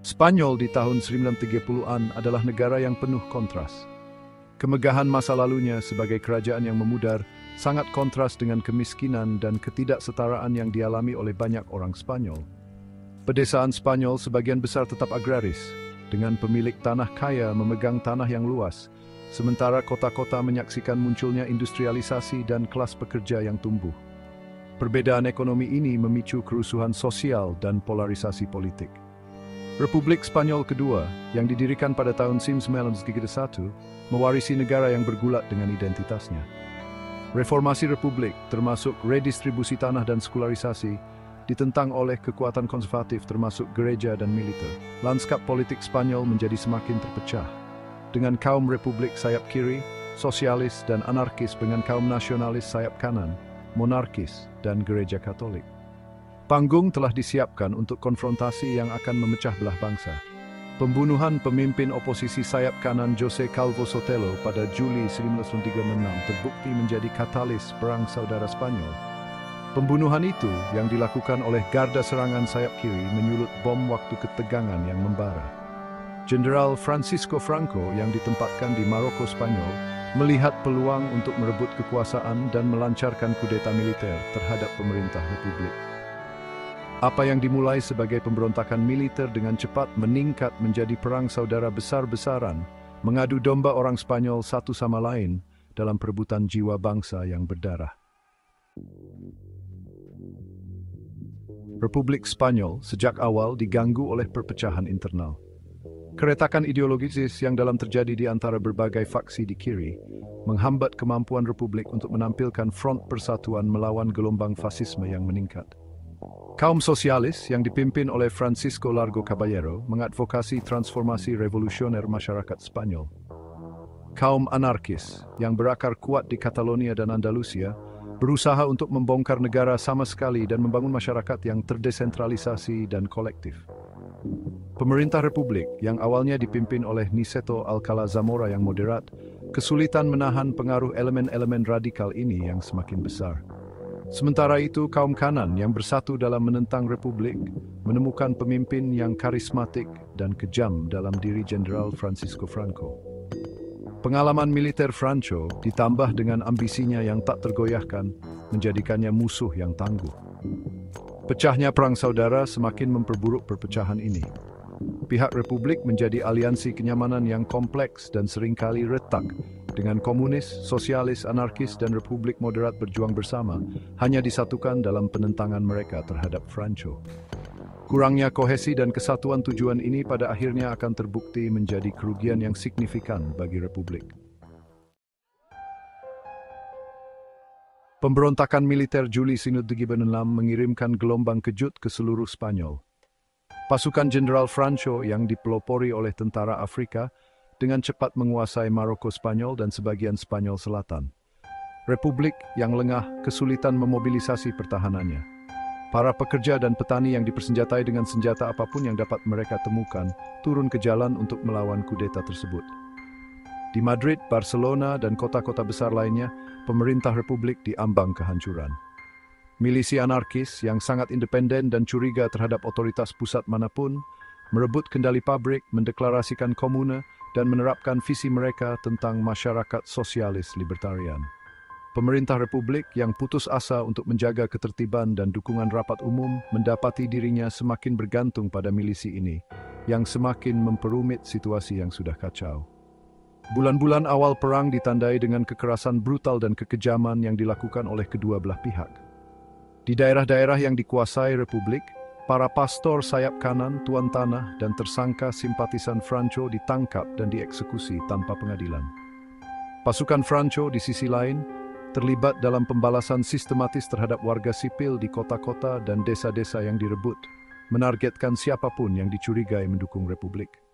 Spanyol di tahun 1930-an adalah negara yang penuh kontras. Kemegahan masa lalunya sebagai kerajaan yang memudar sangat kontras dengan kemiskinan dan ketidaksetaraan yang dialami oleh banyak orang Spanyol. Pedesaan Spanyol sebagian besar tetap agraris, dengan pemilik tanah kaya memegang tanah yang luas, sementara kota-kota menyaksikan munculnya industrialisasi dan kelas pekerja yang tumbuh. Perbedaan ekonomi ini memicu kerusuhan sosial dan polarisasi politik. Republik Spanyol kedua, yang didirikan pada tahun 1931, mewarisi negara yang bergulat dengan identitasnya. Reformasi Republik, termasuk redistribusi tanah dan sekularisasi, ditentang oleh kekuatan konservatif termasuk gereja dan militer. Lanskap politik Spanyol menjadi semakin terpecah, dengan kaum Republik sayap kiri, sosialis dan anarkis dengan kaum nasionalis sayap kanan, monarkis dan gereja Katolik. Panggung telah disiapkan untuk konfrontasi yang akan memecah belah bangsa. Pembunuhan pemimpin oposisi sayap kanan José Calvo Sotelo pada Juli 1936 terbukti menjadi katalis Perang Saudara Spanyol. Pembunuhan itu yang dilakukan oleh garda serangan sayap kiri menyulut bom waktu ketegangan yang membara. Jenderal Francisco Franco yang ditempatkan di Maroko, Spanyol, melihat peluang untuk merebut kekuasaan dan melancarkan kudeta militer terhadap pemerintah Republik. Apa yang dimulai sebagai pemberontakan militer dengan cepat meningkat menjadi perang saudara besar-besaran, mengadu domba orang Spanyol satu sama lain dalam perebutan jiwa bangsa yang berdarah. Republik Spanyol sejak awal diganggu oleh perpecahan internal. Keretakan ideologis yang dalam terjadi di antara berbagai faksi di kiri menghambat kemampuan Republik untuk menampilkan front persatuan melawan gelombang fasisme yang meningkat. Kaum sosialis yang dipimpin oleh Francisco Largo Caballero mengadvokasi transformasi revolusioner masyarakat Spanyol. Kaum anarkis yang berakar kuat di Catalonia dan Andalusia berusaha untuk membongkar negara sama sekali dan membangun masyarakat yang terdesentralisasi dan kolektif. Pemerintah Republik yang awalnya dipimpin oleh Niceto Alcalá Zamora yang moderat, kesulitan menahan pengaruh elemen-elemen radikal ini yang semakin besar. Sementara itu, kaum kanan yang bersatu dalam menentang Republik menemukan pemimpin yang karismatik dan kejam dalam diri Jenderal Francisco Franco. Pengalaman militer Franco ditambah dengan ambisinya yang tak tergoyahkan menjadikannya musuh yang tangguh. Pecahnya perang saudara semakin memperburuk perpecahan ini. Pihak Republik menjadi aliansi kenyamanan yang kompleks dan seringkali retak dengan komunis, sosialis, anarkis, dan Republik moderat berjuang bersama hanya disatukan dalam penentangan mereka terhadap Franco. Kurangnya kohesi dan kesatuan tujuan ini pada akhirnya akan terbukti menjadi kerugian yang signifikan bagi Republik. Pemberontakan militer Juli 1936 mengirimkan gelombang kejut ke seluruh Spanyol. Pasukan Jenderal Franco yang dipelopori oleh tentara Afrika dengan cepat menguasai Maroko Spanyol dan sebagian Spanyol Selatan. Republik yang lengah kesulitan memobilisasi pertahanannya. Para pekerja dan petani yang dipersenjatai dengan senjata apapun yang dapat mereka temukan turun ke jalan untuk melawan kudeta tersebut. Di Madrid, Barcelona, dan kota-kota besar lainnya, pemerintah Republik diambang kehancuran. Milisi anarkis yang sangat independen dan curiga terhadap otoritas pusat manapun, merebut kendali pabrik, mendeklarasikan komune, dan menerapkan visi mereka tentang masyarakat sosialis libertarian. Pemerintah Republik yang putus asa untuk menjaga ketertiban dan dukungan rapat umum mendapati dirinya semakin bergantung pada milisi ini, yang semakin memperumit situasi yang sudah kacau. Bulan-bulan awal perang ditandai dengan kekerasan brutal dan kekejaman yang dilakukan oleh kedua belah pihak. Di daerah-daerah yang dikuasai Republik, para pastor sayap kanan, tuan tanah, dan tersangka simpatisan Franco ditangkap dan dieksekusi tanpa pengadilan. Pasukan Franco di sisi lain terlibat dalam pembalasan sistematis terhadap warga sipil di kota-kota dan desa-desa yang direbut, menargetkan siapapun yang dicurigai mendukung Republik.